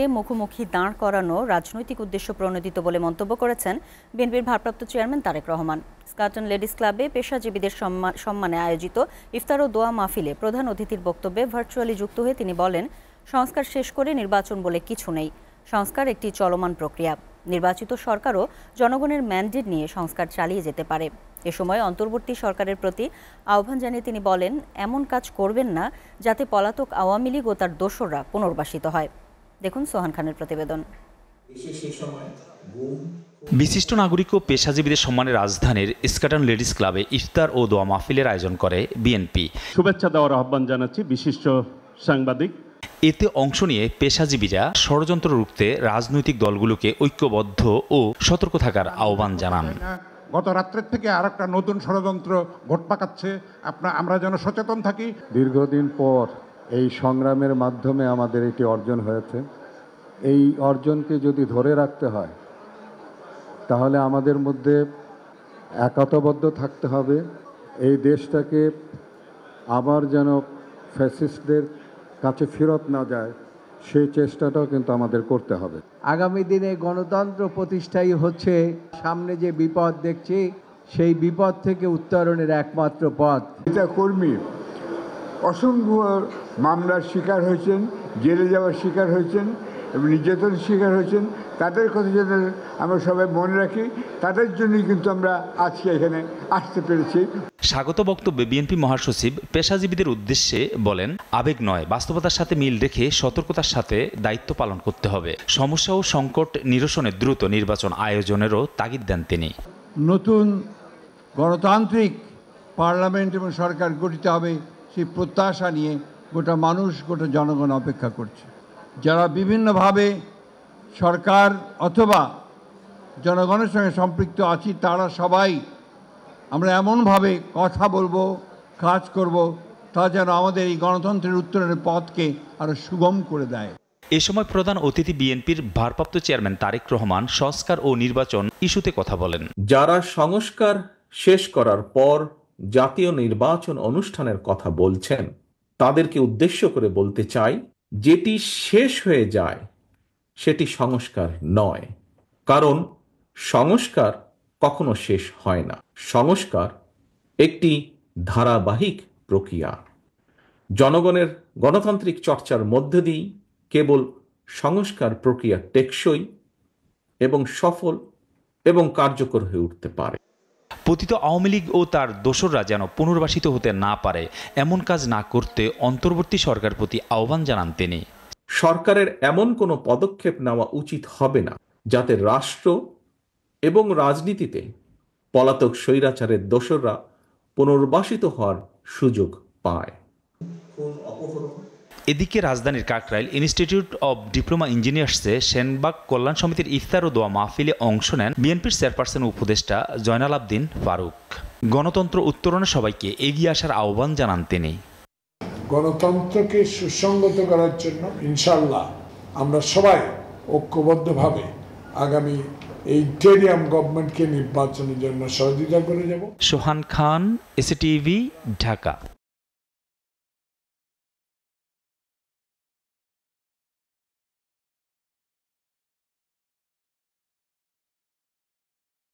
বিএনপিকে মুখোমুখি দাঁড় করানো রাজনৈতিক উদ্দেশ্য প্রণোদিত বলে মন্তব্য করেছেন বিএনপির ভারপ্রাপ্ত চেয়ারম্যান তারেক রহমান। স্কাটন লেডিস ক্লাবে পেশাজীবীদের সম্মানে আয়োজিত ইফতার ও দোয়া মাহফিলে প্রধান অতিথির বক্তব্যে ভার্চুয়ালি যুক্ত হয়ে তিনি বলেন, সংস্কার শেষ করে নির্বাচন বলে কিছু নেই। সংস্কার একটি চলমান প্রক্রিয়া। নির্বাচিত সরকারও জনগণের ম্যান্ডেট নিয়ে সংস্কার চালিয়ে যেতে পারে। এ সময় অন্তর্বর্তী সরকারের প্রতি আহ্বান জানিয়ে তিনি বলেন, এমন কাজ করবেন না যাতে পলাতক আওয়ামী লীগ ও তার দোসররা পুনর্বাসিত হয়। দেখুন সোহান খানের প্রতিবেদন। বিশিষ্ট নাগরিক ও পেশাজীবীদের সম্মানে রাজধানীর স্কাটন লেডিস ক্লাবে ইফতার ও দোয়া মাহফিলের আয়োজন করে বিএনপি। শুভেচ্ছা দেওয়ার আহ্বান জানাচ্ছি বিশিষ্ট সাংবাদিক। এতে অংশ নিয়ে পেশাজীবীরা ষড়যন্ত্র রুখতে রাজনৈতিক দলগুলোকে ঐক্যবদ্ধ ও সতর্ক থাকার আহ্বান জানান। গত রাত্রের থেকে আরেকটা নতুন ষড়যন্ত্র ঘট পাকাচ্ছে, আমরা যেন সচেতন থাকি। দীর্ঘদিন পর এই সংগ্রামের মাধ্যমে আমাদের এটি অর্জন হয়েছে। এই অর্জনকে যদি ধরে রাখতে হয় তাহলে আমাদের মধ্যে একতাবদ্ধ থাকতে হবে। এই দেশটাকে আবার যেন ফ্যাসিস্টদের কাছে ফেরত না যায় সেই চেষ্টাটাও কিন্তু আমাদের করতে হবে। আগামী দিনে গণতন্ত্র প্রতিষ্ঠাই হচ্ছে সামনে যে বিপদ দেখছি সেই বিপদ থেকে উত্তরণের একমাত্র পথ। নেতা কর্মী অসংখ্য মামলার শিকার হয়েছেন, জেলে যাওয়ার শিকার হয়েছেন এবং নির্যাতনের শিকার হয়েছেন। তাদের কথা যেন আমরা সবাই মনে রাখি। তাদের জন্যই কিন্তু আমরা আজকে এখানে আসতে পেরেছি। স্বাগত বক্তব্যে বিএনপি মহাসচিব পেশাজীবীদের উদ্দেশ্যে বলেন, আবেগ নয়, বাস্তবতার সাথে মিল রেখে সতর্কতার সাথে দায়িত্ব পালন করতে হবে। সমস্যা ও সংকট নিরসনে দ্রুত নির্বাচন আয়োজনেরও তাগিদ দেন তিনি। নতুন গণতান্ত্রিক পার্লামেন্ট এবং সরকার গঠিত হবে সেই প্রত্যাশা নিয়ে গোটা মানুষ, গোটা জনগণ অপেক্ষা করছে। যারা বিভিন্নভাবে সরকার অথবা জনগণের সঙ্গে সম্পৃক্ত আছি তারা সবাই আমরা এমনভাবে কথা বলবো, কাজ করব তা যেন আমাদের এই গণতন্ত্রের উত্তরণের পথকে আরো সুগম করে দেয়। এ সময় প্রধান অতিথি বিএনপির ভারপ্রাপ্ত চেয়ারম্যান তারেক রহমান সংস্কার ও নির্বাচন ইস্যুতে কথা বলেন। যারা সংস্কার শেষ করার পর জাতীয় নির্বাচন অনুষ্ঠানের কথা বলছেন তাদেরকে উদ্দেশ্য করে বলতে চাই, যেটি শেষ হয়ে যায় সেটি সংস্কার নয়। কারণ সংস্কার কখনো শেষ হয় না। সংস্কার একটি ধারাবাহিক প্রক্রিয়া। জনগণের গণতান্ত্রিক চর্চার মধ্যে দিয়েই কেবল সংস্কার প্রক্রিয়া টেকসই এবং সফল এবং কার্যকর হয়ে উঠতে পারে। পতিত আওয়ামী লীগ ও তার দোসররা যেন পুনর্বাসিত হতে না পারে এমন কাজ না করতে অন্তর্বর্তী সরকারের প্রতি আহ্বান জানান তিনি। সরকারের এমন কোনো পদক্ষেপ নেওয়া উচিত হবে না যাতে রাষ্ট্র এবং রাজনীতিতে পলাতক স্বৈরাচারের দোসররা পুনর্বাসিত হওয়ার সুযোগ পায়। এদিকে রাজধানীর কাকরাইল ইনস্টিটিউট অব ডিপ্লোমা ইঞ্জিনিয়ার্সে সেনবাগ কল্যাণ সমিতির ইফতার ও দোয়া মাহফিলে অংশ নেন বিএনপির চেয়ারপারসন উপদেষ্টা জয়নাল আবদিন ফারুক। গণতন্ত্র উত্তরণে সবাইকে এগিয়ে আসার আহ্বান জানান তিনি। গণতন্ত্রকে সুসংগত করার জন্য ইনশাআল্লাহ আমরা সবাই ঐক্যবদ্ধভাবে আগামী এই ইন্টেরিয়াম গভর্নমেন্টকে নির্বাচনের জন্য সহযোগিতা করে যাব। সোহান খান, এসএটিভি, ঢাকা।